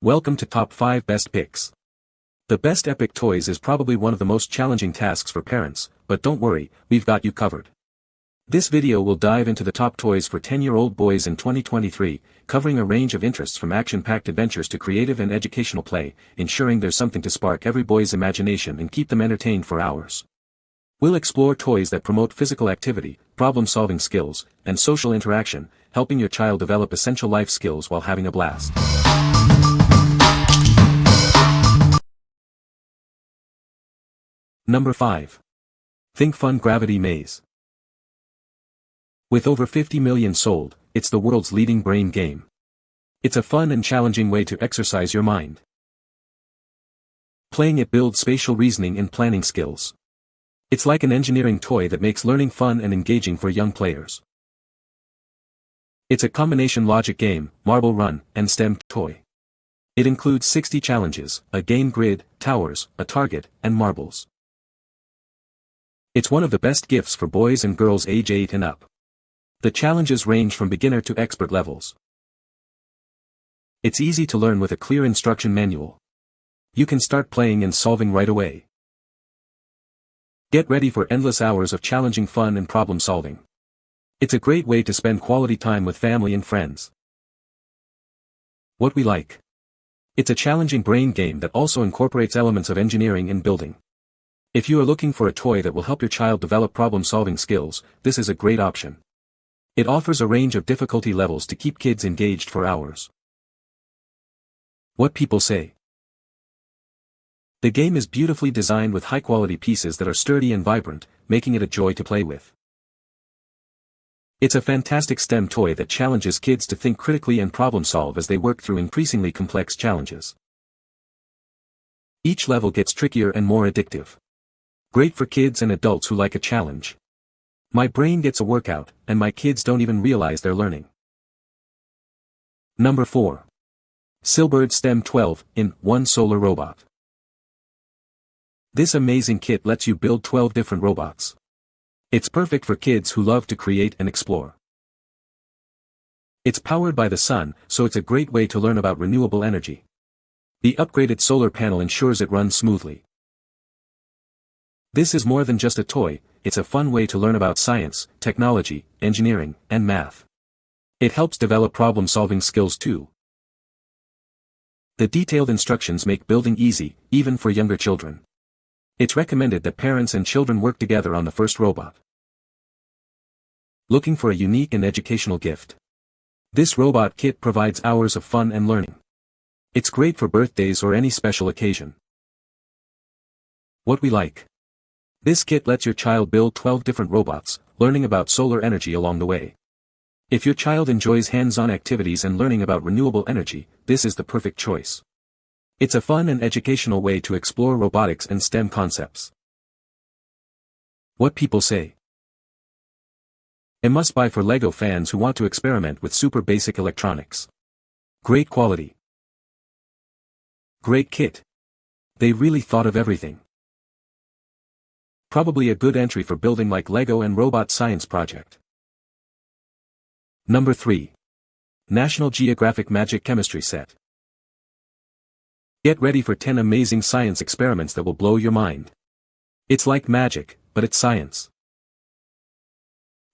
Welcome to Top 5 Best Picks. The best epic toys is probably one of the most challenging tasks for parents, but don't worry, we've got you covered. This video will dive into the top toys for 10-year-old boys in 2023, covering a range of interests from action-packed adventures to creative and educational play, ensuring there's something to spark every boy's imagination and keep them entertained for hours. We'll explore toys that promote physical activity, problem-solving skills, and social interaction, helping your child develop essential life skills while having a blast. Number 5. ThinkFun Gravity Maze. With over 50 million sold, it's the world's leading brain game. It's a fun and challenging way to exercise your mind. Playing it builds spatial reasoning and planning skills. It's like an engineering toy that makes learning fun and engaging for young players. It's a combination logic game, marble run, and STEM toy. It includes 60 challenges, a game grid, towers, a target, and marbles. It's one of the best gifts for boys and girls age 8 and up. The challenges range from beginner to expert levels. It's easy to learn with a clear instruction manual. You can start playing and solving right away. Get ready for endless hours of challenging fun and problem solving. It's a great way to spend quality time with family and friends. What we like. It's a challenging brain game that also incorporates elements of engineering and building. If you are looking for a toy that will help your child develop problem-solving skills, this is a great option. It offers a range of difficulty levels to keep kids engaged for hours. What people say. The game is beautifully designed with high-quality pieces that are sturdy and vibrant, making it a joy to play with. It's a fantastic STEM toy that challenges kids to think critically and problem-solve as they work through increasingly complex challenges. Each level gets trickier and more addictive. Great for kids and adults who like a challenge. My brain gets a workout, and my kids don't even realize they're learning. Number 4. Sillbird STEM 12-in-1 Solar Robot. This amazing kit lets you build 12 different robots. It's perfect for kids who love to create and explore. It's powered by the sun, so it's a great way to learn about renewable energy. The upgraded solar panel ensures it runs smoothly. This is more than just a toy, it's a fun way to learn about science, technology, engineering, and math. It helps develop problem-solving skills too. The detailed instructions make building easy, even for younger children. It's recommended that parents and children work together on the first robot. Looking for a unique and educational gift? This robot kit provides hours of fun and learning. It's great for birthdays or any special occasion. What we like. This kit lets your child build 12 different robots, learning about solar energy along the way. If your child enjoys hands-on activities and learning about renewable energy, this is the perfect choice. It's a fun and educational way to explore robotics and STEM concepts. What people say. A must-buy for LEGO fans who want to experiment with super basic electronics. Great quality. Great kit. They really thought of everything. Probably a good entry for building like Lego and Robot Science Project. Number 3. National Geographic Magic Chemistry Set. Get ready for 10 amazing science experiments that will blow your mind. It's like magic, but it's science.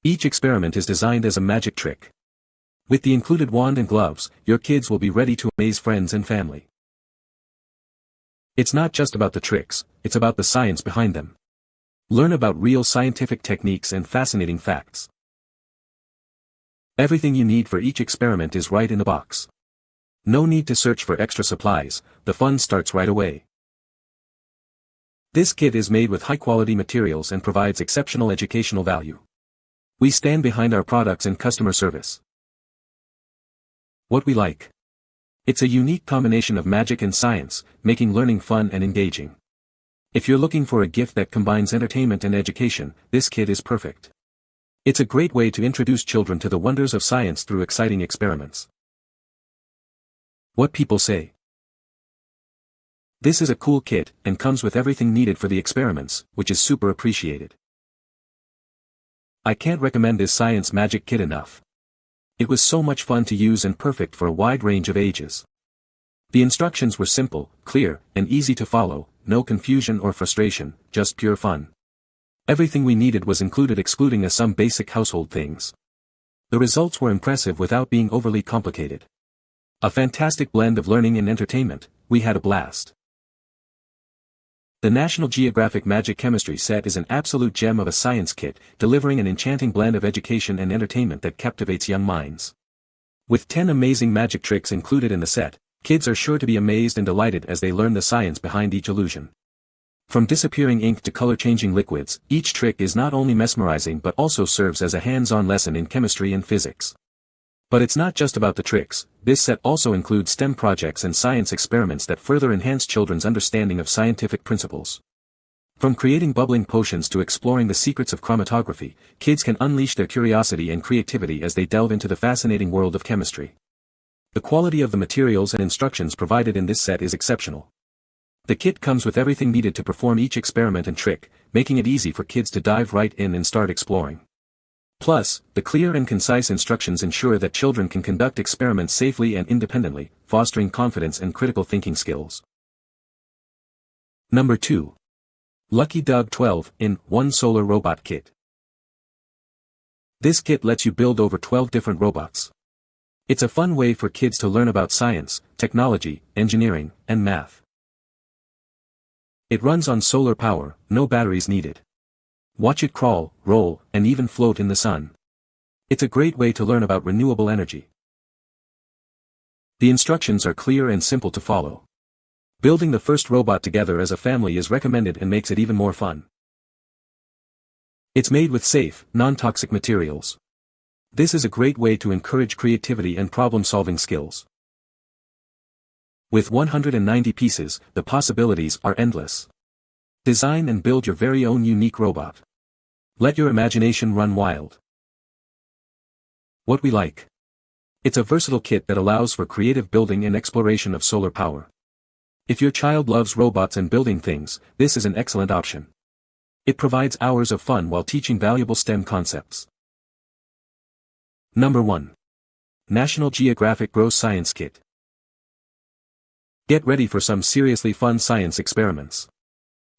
Each experiment is designed as a magic trick. With the included wand and gloves, your kids will be ready to amaze friends and family. It's not just about the tricks, it's about the science behind them. Learn about real scientific techniques and fascinating facts. Everything you need for each experiment is right in the box. No need to search for extra supplies, the fun starts right away. This kit is made with high-quality materials and provides exceptional educational value. We stand behind our products and customer service. What we like. It's a unique combination of magic and science, making learning fun and engaging. If you're looking for a gift that combines entertainment and education, this kit is perfect. It's a great way to introduce children to the wonders of science through exciting experiments. What people say. This is a cool kit, and comes with everything needed for the experiments, which is super appreciated. I can't recommend this science magic kit enough. It was so much fun to use and perfect for a wide range of ages. The instructions were simple, clear, and easy to follow, no confusion or frustration, just pure fun. Everything we needed was included excluding some basic household things. The results were impressive without being overly complicated. A fantastic blend of learning and entertainment, we had a blast. The National Geographic Magic Chemistry set is an absolute gem of a science kit, delivering an enchanting blend of education and entertainment that captivates young minds. With 10 amazing magic tricks included in the set, kids are sure to be amazed and delighted as they learn the science behind each illusion. From disappearing ink to color-changing liquids, each trick is not only mesmerizing but also serves as a hands-on lesson in chemistry and physics. But it's not just about the tricks, this set also includes STEM projects and science experiments that further enhance children's understanding of scientific principles. From creating bubbling potions to exploring the secrets of chromatography, kids can unleash their curiosity and creativity as they delve into the fascinating world of chemistry. The quality of the materials and instructions provided in this set is exceptional. The kit comes with everything needed to perform each experiment and trick, making it easy for kids to dive right in and start exploring. Plus, the clear and concise instructions ensure that children can conduct experiments safely and independently, fostering confidence and critical thinking skills. Number 2. Lucky Dog 12-in-1 Solar Robot Kit. This kit lets you build over 12 different robots. It's a fun way for kids to learn about science, technology, engineering, and math. It runs on solar power, no batteries needed. Watch it crawl, roll, and even float in the sun. It's a great way to learn about renewable energy. The instructions are clear and simple to follow. Building the first robot together as a family is recommended and makes it even more fun. It's made with safe, non-toxic materials. This is a great way to encourage creativity and problem-solving skills. With 190 pieces, the possibilities are endless. Design and build your very own unique robot. Let your imagination run wild. What we like. It's a versatile kit that allows for creative building and exploration of solar power. If your child loves robots and building things, this is an excellent option. It provides hours of fun while teaching valuable STEM concepts. Number 1. National Geographic Gross Science Kit. Get ready for some seriously fun science experiments.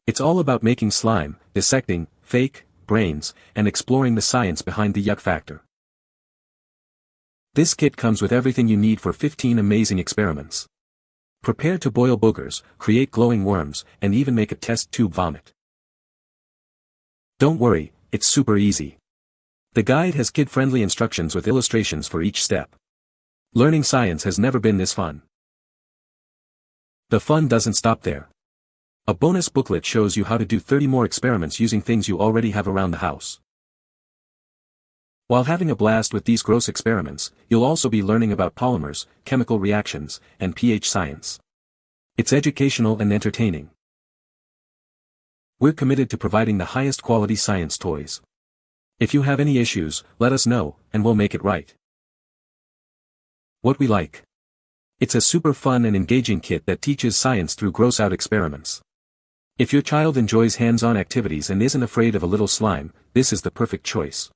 It's all about making slime, dissecting fake brains, and exploring the science behind the yuck factor. This kit comes with everything you need for 15 amazing experiments. Prepare to boil boogers, create glowing worms, and even make a test tube vomit. Don't worry, it's super easy. The guide has kid-friendly instructions with illustrations for each step. Learning science has never been this fun. The fun doesn't stop there. A bonus booklet shows you how to do 30 more experiments using things you already have around the house. While having a blast with these gross experiments, you'll also be learning about polymers, chemical reactions, and pH science. It's educational and entertaining. We're committed to providing the highest quality science toys. If you have any issues, let us know, and we'll make it right. What we like. It's a super fun and engaging kit that teaches science through gross-out experiments. If your child enjoys hands-on activities and isn't afraid of a little slime, this is the perfect choice.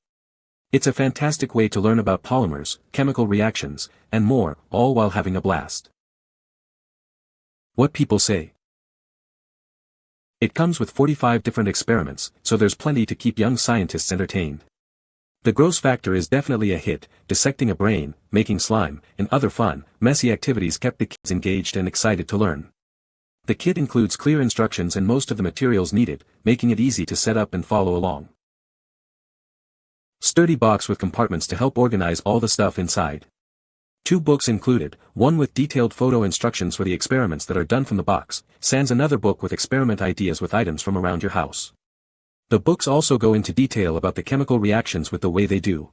It's a fantastic way to learn about polymers, chemical reactions, and more, all while having a blast. What people say. It comes with 45 different experiments, so there's plenty to keep young scientists entertained. The gross factor is definitely a hit. Dissecting a brain, making slime, and other fun, messy activities kept the kids engaged and excited to learn. The kit includes clear instructions and most of the materials needed, making it easy to set up and follow along. Sturdy box with compartments to help organize all the stuff inside. 2 books included, one with detailed photo instructions for the experiments that are done from the box, sans another book with experiment ideas with items from around your house. The books also go into detail about the chemical reactions with the way they do.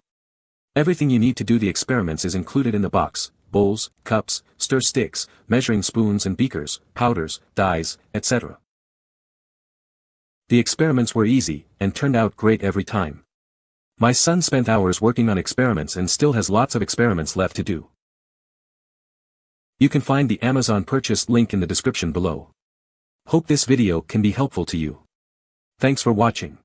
Everything you need to do the experiments is included in the box: bowls, cups, stir sticks, measuring spoons and beakers, powders, dyes, etc. The experiments were easy, and turned out great every time. My son spent hours working on experiments and still has lots of experiments left to do. You can find the Amazon purchase link in the description below. Hope this video can be helpful to you. Thanks for watching.